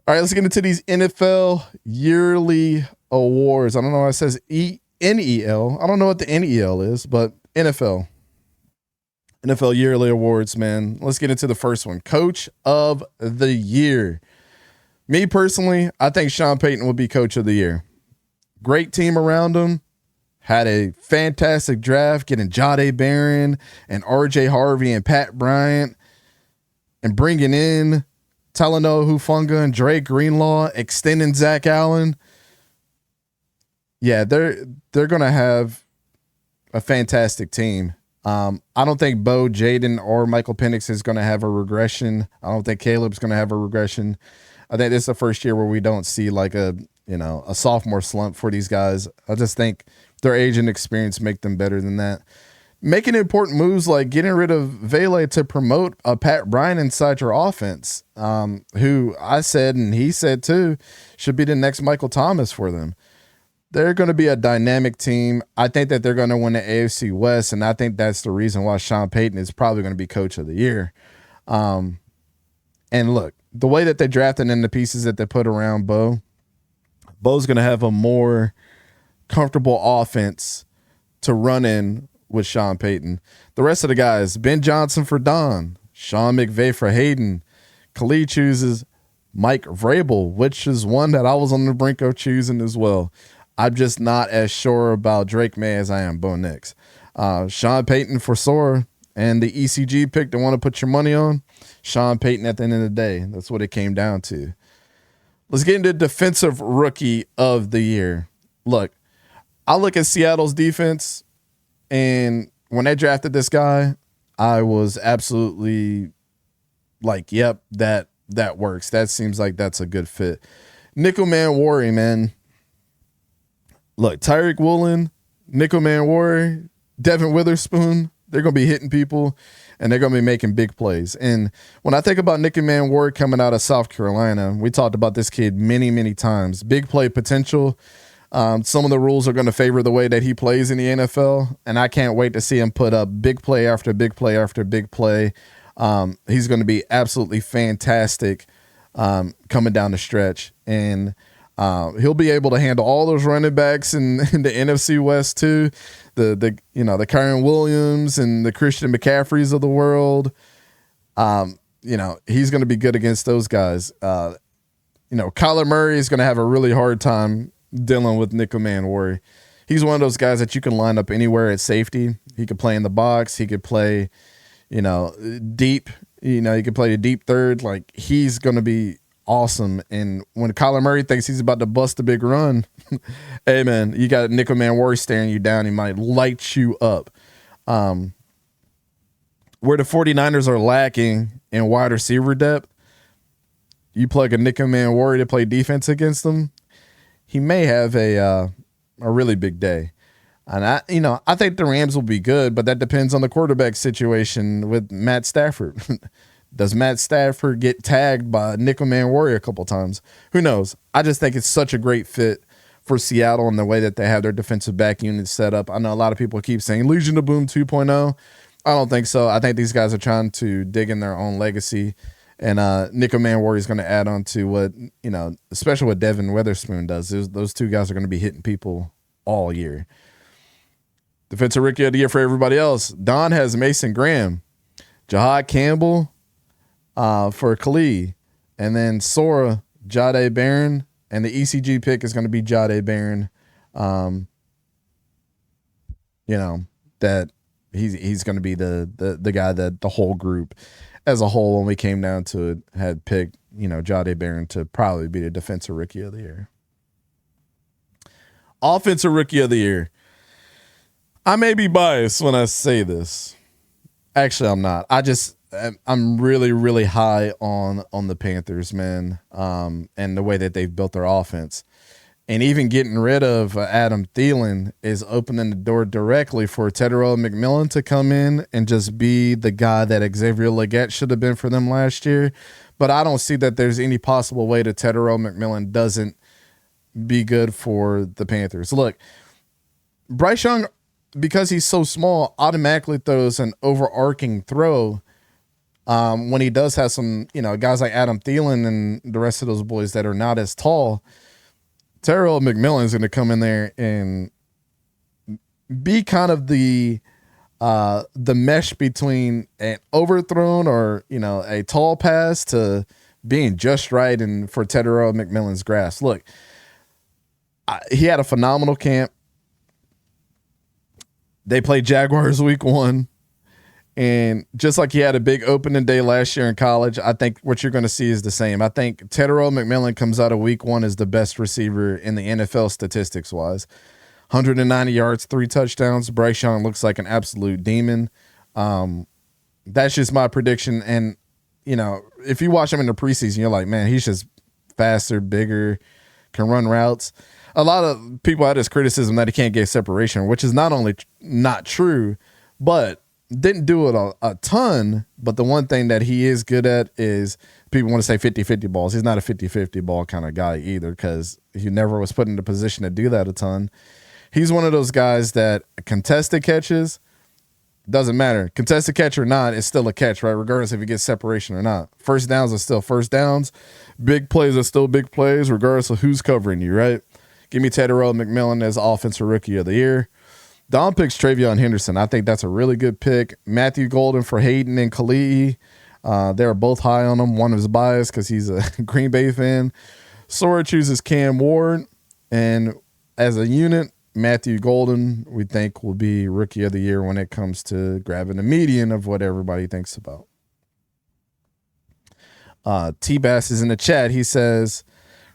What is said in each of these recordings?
All right, let's get into these NFL yearly awards. I don't know why it says NEL. I don't know what the NEL is, but NFL yearly awards, man. Let's get into the first one. Coach of the Year. Me personally, I think Sean Payton would be Coach of the Year. Great team around him. Had a fantastic draft, getting 𝗎𝙬𝗓𝗓 and R.J. Harvey and Pat Bryant, and bringing in Talanoa Hufanga and Dre Greenlaw, extending Zach Allen. Yeah, they're going to have a fantastic team. I don't think Bo, Jaden, or Michael Penix is going to have a regression. I don't think Caleb's going to have a regression. I think this is the first year where we don't see like a sophomore slump for these guys. I just think their age and experience make them better than that. Making important moves like getting rid of Vele to promote a Pat Bryant inside your offense, who I said and he said too should be the next Michael Thomas for them. They're going to be a dynamic team. I think that they're going to win the AFC West, and I think that's the reason why Sean Payton is probably going to be Coach of the Year. And look, the way that they drafted and the pieces that they put around Bo's going to have a more comfortable offense to run in with Sean Payton. The rest of the guys, Ben Johnson for Don, Sean McVay for Hayden. Khalid chooses Mike Vrabel, which is one that I was on the brink of choosing as well. I'm just not as sure about Drake May as I am Bo Nix. Sean Payton for Sora, and the ECG pick to want to put your money on, Sean Payton at the end of the day. That's what it came down to. Let's get into Defensive Rookie of the Year. Look, I look at Seattle's defense, and when they drafted this guy, I was absolutely like, yep, that works. That seems like that's a good fit. Nickel Man Warrior, man. Look, Tyreek Woolen, Nickel Man Warrior, Devin Witherspoon, they're going to be hitting people, and they're going to be making big plays. And when I think about Nickel Man Warrior coming out of South Carolina, we talked about this kid many, many times. Big play potential. Some of the rules are going to favor the way that he plays in the NFL, and I can't wait to see him put up big play after big play after big play. He's going to be absolutely fantastic coming down the stretch, and he'll be able to handle all those running backs in the NFC West too. The Kyren Williams and the Christian McCaffreys of the world. He's going to be good against those guys. Kyler Murray is going to have a really hard time dealing with Nickel Man Warrior. He's one of those guys that you can line up anywhere at safety. He could play in the box. He could play, deep. He could play a deep third. Like, he's going to be awesome. And when Kyler Murray thinks he's about to bust a big run, hey man, you got Nickel Man Warrior staring you down. He might light you up. Where the 49ers are lacking in wide receiver depth, you plug a Nickel Man Warrior to play defense against them, he may have a really big day. And I think the Rams will be good, but that depends on the quarterback situation with Matt Stafford. Does Matt Stafford get tagged by Nickel Man Warrior a couple times? Who knows? I just think it's such a great fit for Seattle and the way that they have their defensive back unit set up. I know a lot of people keep saying Legion of Boom 2.0. I don't think so. I think these guys are trying to dig in their own legacy. And Nickel Man Warrior is going to add on to what, especially what Devin Witherspoon does. Those two guys are going to be hitting people all year. Defensive Rookie of the Year for everybody else. Don has Mason Graham, Jahad Campbell for Khalid, and then Sora, 𝗎𝙬𝗓𝗓, and the ECG pick is going to be 𝗎𝙬𝗓𝗓. That he's going to be the guy that the whole group as a whole, when we came down to it, had picked, 𝗎𝙬𝗓𝗓 to probably be the Defensive Rookie of the Year. Offensive Rookie of the Year. I may be biased when I say this. Actually, I'm not. I'm really, really high on the Panthers, man, and the way that they've built their offense. And even getting rid of Adam Thielen is opening the door directly for Tetairoa McMillan to come in and just be the guy that Xavier Legette should have been for them last year. But I don't see that there's any possible way that Tetairoa McMillan doesn't be good for the Panthers. Look, Bryce Young, because he's so small, automatically throws an overarching throw When he does have some, guys like Adam Thielen and the rest of those boys that are not as tall, 𝗕𝘂𝘀𝗶𝗲𝗀 is going to come in there and be kind of the mesh between an overthrown or, a tall pass to being just right and for 𝗕𝘂𝘀𝘶's grasp. Look, he had a phenomenal camp. They played Jaguars week 1. And just like he had a big opening day last year in college, I think what you're going to see is the same. I think 𝗕𝘂𝘀𝘶 comes out of week 1 as the best receiver in the NFL statistics-wise. 190 yards, 3 touchdowns. Bryce Young looks like an absolute demon. That's just my prediction. And, if you watch him in the preseason, you're like, man, he's just faster, bigger, can run routes. A lot of people had this criticism that he can't get separation, which is not only not true, but didn't do it a ton. But the one thing that he is good at is people want to say 50-50 balls. He's not a 50-50 ball kind of guy either because he never was put in a position to do that a ton. He's one of those guys that contested catches, doesn't matter. Contested catch or not, it's still a catch, right? Regardless if he gets separation or not. First downs are still first downs. Big plays are still big plays, regardless of who's covering you, right? Give me 𝗕𝘂𝘀𝘶 as Offensive Rookie of the Year. Don picks TreVeyon Henderson. I think that's a really good pick. Matthew Golden for Hayden and 𝗕𝘂𝘀𝘀. They're both high on him. One is biased because he's a Green Bay fan. Sora chooses Cam Ward. And as a unit, Matthew Golden, we think, will be Rookie of the Year when it comes to grabbing the median of what everybody thinks about. T-Bass is in the chat. He says,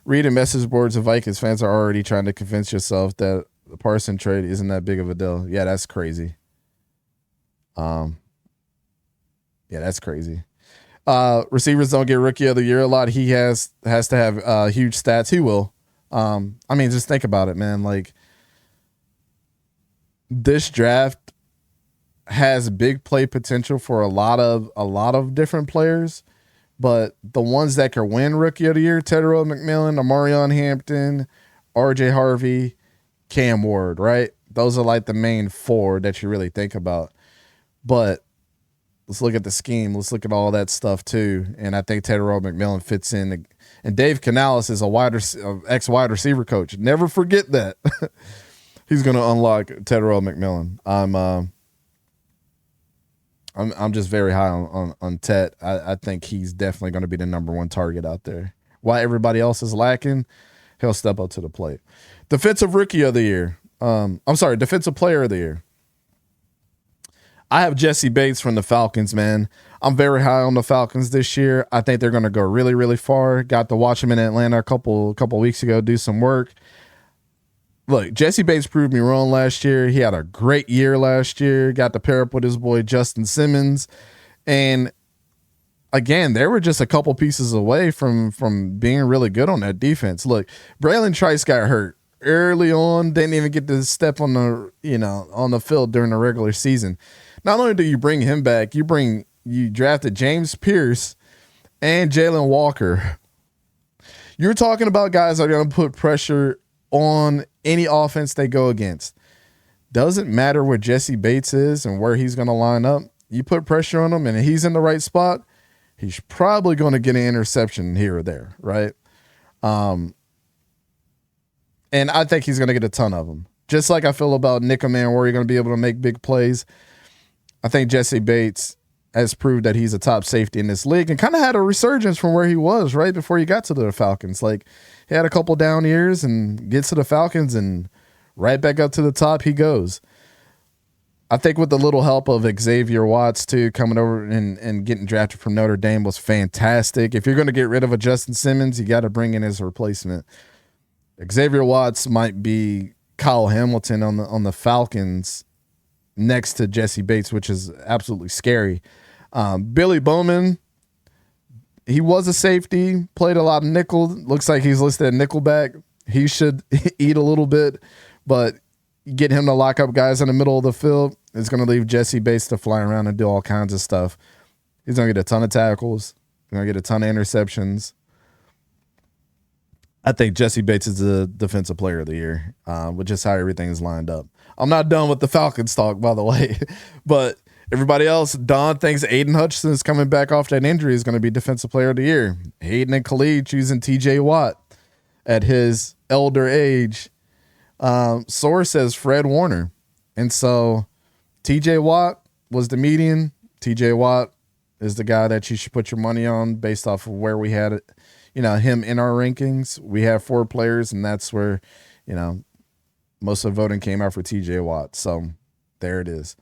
reading message boards of Vikings fans are already trying to convince yourself that the Parson trade isn't that big of a deal. Yeah, that's crazy. Yeah, that's crazy. Receivers don't get Rookie of the Year a lot. He has to have huge stats. He will. Just think about it, man. Like, this draft has big play potential for a lot of different players, but the ones that can win Rookie of the Year, 𝗕𝘂𝘀𝘀, Amarion Hampton, RJ Harvey, Cam Ward, right? Those are like the main 4 that you really think about. But let's look at the scheme. Let's look at all that stuff too. And I think 𝗕𝘂𝘀𝘀 fits in. And Dave Canales is a ex-wide receiver coach. Never forget that. He's going to unlock 𝗕𝘂𝘀𝘀. I'm just very high on Tet. I think he's definitely going to be the number 1 target out there. While everybody else is lacking, he'll step up to the plate. Defensive Rookie of the Year. Defensive Player of the Year. I have Jessie Bates from the Falcons, man. I'm very high on the Falcons this year. I think they're going to go really, really far. Got to watch him in Atlanta a couple weeks ago do some work. Look, Jessie Bates proved me wrong last year. He had a great year last year. Got to pair up with his boy Justin Simmons. And again, they were just a couple pieces away from being really good on that defense. Look, Braylon Trice got hurt early on. Didn't even get to step on the field during the regular season. Not only do you bring him back, you drafted James Pierce and Jalen Walker. You're talking about guys that are going to put pressure on any offense they go against. Doesn't matter where Jessie Bates is and where he's going to line up. You put pressure on him and he's in the right spot, he's probably going to get an interception here or there, right? And I think he's going to get a ton of them. Just like I feel about Nickelman, where you're going to be able to make big plays. I think Jessie Bates has proved that he's a top safety in this league and kind of had a resurgence from where he was right before he got to the Falcons. Like, he had a couple down years and gets to the Falcons and right back up to the top he goes. I think with the little help of Xavier Watts too, coming over and getting drafted from Notre Dame was fantastic. If you're going to get rid of a Justin Simmons, you got to bring in his replacement. Xavier Watts might be Kyle Hamilton on the Falcons next to Jessie Bates, which is absolutely scary. Billy Bowman, he was a safety, played a lot of nickel. Looks like he's listed at nickelback. He should eat a little bit, but get him to lock up guys in the middle of the field is going to leave Jessie Bates to fly around and do all kinds of stuff. He's going to get a ton of tackles. He's going to get a ton of interceptions. I think Jessie Bates is the Defensive Player of the Year, with just how everything is lined up. I'm not done with the Falcons talk, by the way, but Everybody else, Don thinks Aiden Hutchinson is coming back off that injury is going to be Defensive Player of the Year. Hayden and Khalid choosing TJ Watt at his elder age. Source says Fred Warner. And so TJ Watt was the median. TJ Watt is the guy that you should put your money on based off of where we had it, him in our rankings. We have 4 players, and that's where, most of the voting came out for TJ Watt. So there it is.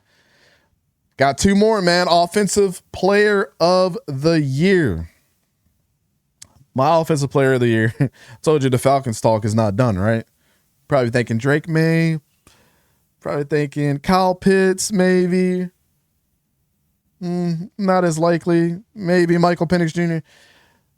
Got 2 more, man. Offensive Player of the Year. My Offensive Player of the Year. I told you the Falcons talk is not done, right? Probably thinking Drake May. Probably thinking Kyle Pitts, maybe. Not as likely. Maybe Michael Penix Jr.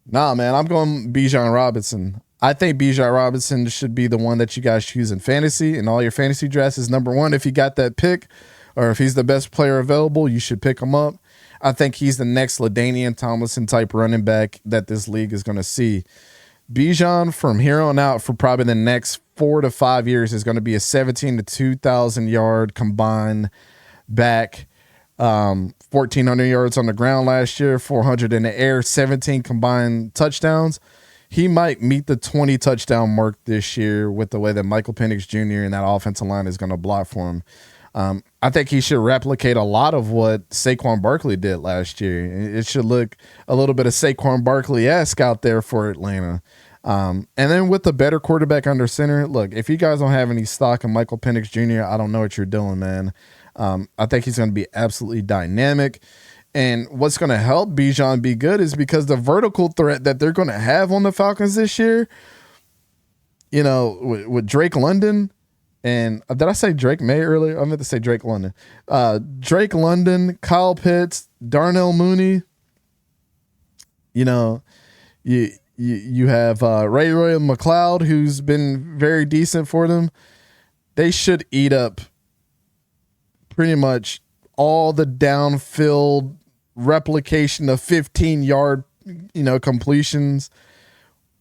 Nah, man, I'm going Bijan Robinson. I think Bijan Robinson should be the one that you guys choose in fantasy. And all your fantasy drafts is number 1. If you got that pick, or if he's the best player available, you should pick him up. I think he's the next LaDainian Tomlinson type running back that this league is going to see. Bijan from here on out for probably the next 4 to 5 years is going to be a 17 to 2,000 yard combined back. 1,400 yards on the ground last year, 400 in the air, 17 combined touchdowns. He might meet the 20 touchdown mark this year with the way that Michael Penix Jr. and that offensive line is going to block for him. I think he should replicate a lot of what Saquon Barkley did last year. It should look a little bit of Saquon Barkley-esque out there for Atlanta. And then with the better quarterback under center, look, if you guys don't have any stock in Michael Penix Jr., I don't know what you're doing, man. I think he's going to be absolutely dynamic. And what's going to help Bijan be good is because the vertical threat that they're going to have on the Falcons this year, with Drake London, and did I say Drake May earlier? I meant to say Drake London. Drake London, Kyle Pitts, Darnell Mooney. You have Ray McLeod, who's been very decent for them. They should eat up pretty much all the downfield replication of 15-yard, completions,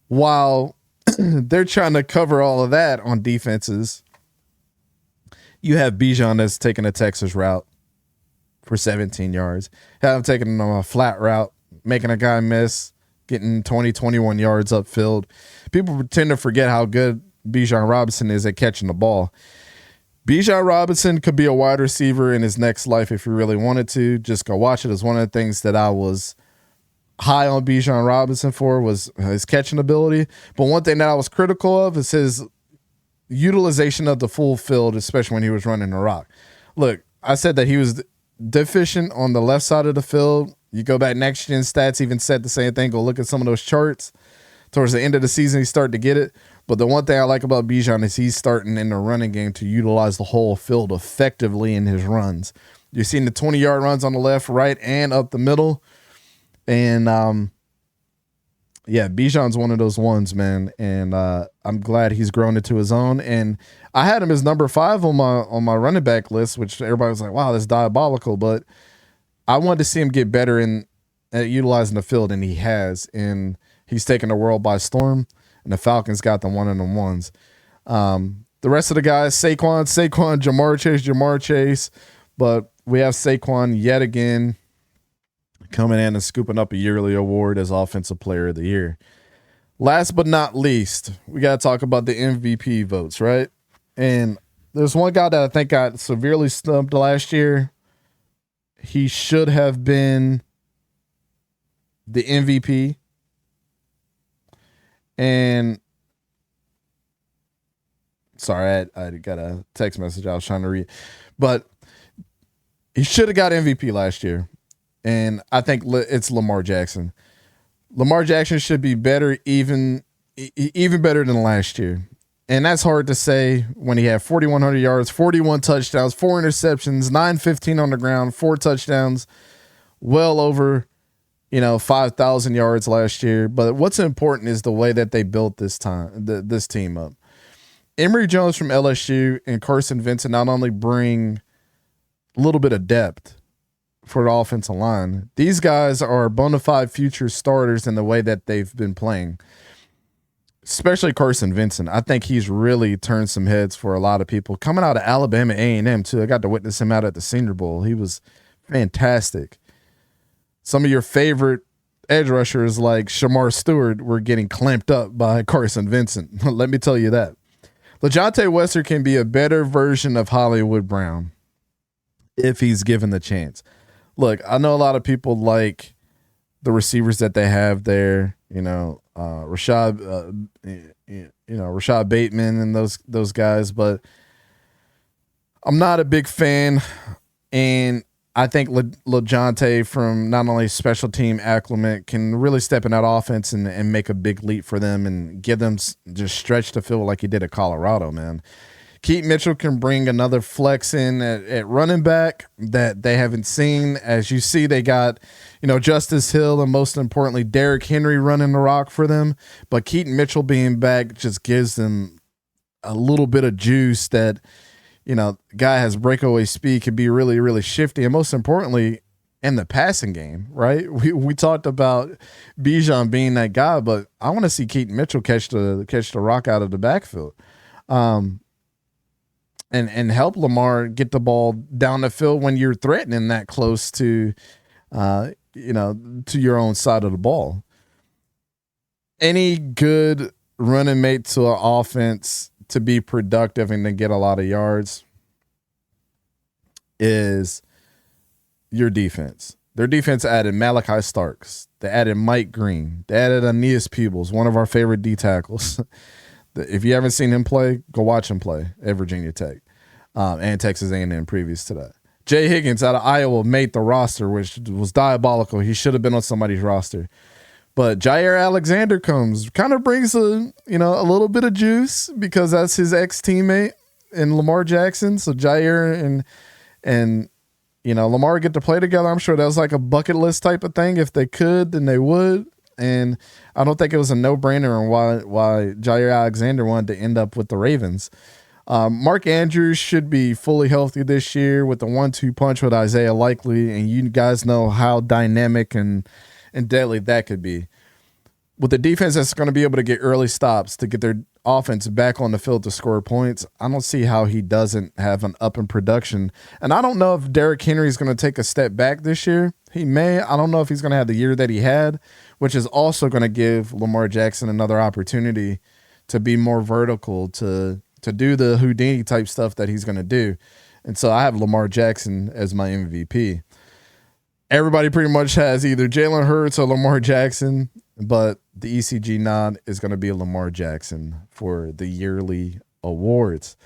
while they're trying to cover all of that on defenses. You have Bijan that's taking a Texas route for 17 yards. Have him taking him on a flat route, making a guy miss, getting 20, 21 yards upfield. People tend to forget how good Bijan Robinson is at catching the ball. Bijan Robinson could be a wide receiver in his next life if he really wanted to. Just go watch it. It's one of the things that I was high on Bijan Robinson for was his catching ability. But one thing that I was critical of is his utilization of the full field, especially when he was running the rock. Look, I said that he was deficient on the left side of the field. You go back, next gen stats even said the same thing. Go look at some of those charts. Towards the end of the season, he started to get it. But the one thing I like about Bijan is he's starting in the running game to utilize the whole field effectively in his runs. You're seeing the 20-yard runs on the left, right, and up the middle. And, Bijan's one of those ones, man. And I'm glad he's grown into his own. And I had him as number 5 on my running back list, which everybody was like, wow, that's diabolical. But I wanted to see him get better at utilizing the field, and he has. And he's taken the world by storm. And the Falcons got them one of them ones. The rest of the guys, Saquon, Jamar Chase. But we have Saquon yet again coming in and scooping up a yearly award as Offensive Player of the Year. Last but not least, we got to talk about the MVP votes, right? And there's one guy that I think got severely stumped last year. He should have been the MVP. And sorry, I got a text message I was trying to read. But he should have got MVP last year. And I think it's Lamar Jackson. Lamar Jackson should be better, even better than last year. And that's hard to say when he had 4,100 yards, 41 touchdowns, 4 interceptions, 915 on the ground, 4 touchdowns, well over 5,000 yards last year. But what's important is the way that they built this team up. Emory Jones from LSU and Carson Vincent not only bring a little bit of depth for the offensive line, these guys are bona fide future starters in the way that they've been playing. Especially Carson Vincent. I think he's really turned some heads for a lot of people. Coming out of Alabama A&M, too. I got to witness him out at the Senior Bowl. He was fantastic. Some of your favorite edge rushers like Shamar Stewart were getting clamped up by Carson Vincent. Let me tell you that. LaJohntay Wester can be a better version of Hollywood Brown if he's given the chance. Look, I know a lot of people like the receivers that they have there, Rashad Bateman and those guys, but I'm not a big fan. And I think LaJohntay, from not only special team acclimate, can really step in that offense and make a big leap for them and give them just stretch the field like he did at Colorado, man. Keaton Mitchell can bring another flex in at running back that they haven't seen. As you see, they got, Justice Hill and most importantly, Derrick Henry running the rock for them. But Keaton Mitchell being back just gives them a little bit of juice that, guy has breakaway speed, can be really, really shifty. And most importantly, in the passing game, right? We talked about Bijan being that guy, but I want to see Keaton Mitchell catch the rock out of the backfield. And help Lamar get the ball down the field when you're threatening that close to your own side of the ball. Any good running mate to an offense to be productive and to get a lot of yards is your defense. Their defense added Malachi Starks. They added Mike Green. They added Aeneas Peebles, one of our favorite D tackles. If you haven't seen him play, go watch him play at Virginia Tech and Texas A&M previous to that. Jay Higgins out of Iowa made the roster, which was diabolical. He should have been on somebody's roster. But Jair Alexander kind of brings a little bit of juice because that's his ex-teammate in Lamar Jackson. So Jair and Lamar get to play together. I'm sure that was like a bucket list type of thing. If they could, then they would. And I don't think it was a no-brainer on why Jair Alexander wanted to end up with the Ravens. Mark Andrews should be fully healthy this year with the 1-2 punch with Isaiah Likely, and you guys know how dynamic and deadly that could be. With the defense that's going to be able to get early stops to get their offense back on the field to score points, I don't see how he doesn't have an up in production. And I don't know if Derrick Henry is going to take a step back this year. He may. I don't know if he's going to have the year that he had, which is also going to give Lamar Jackson another opportunity to be more vertical, to do the Houdini type stuff that he's going to do. And so I have Lamar Jackson as my MVP. Everybody pretty much has either Jalen Hurts or Lamar Jackson, but the ECG nod is going to be Lamar Jackson for the yearly awards.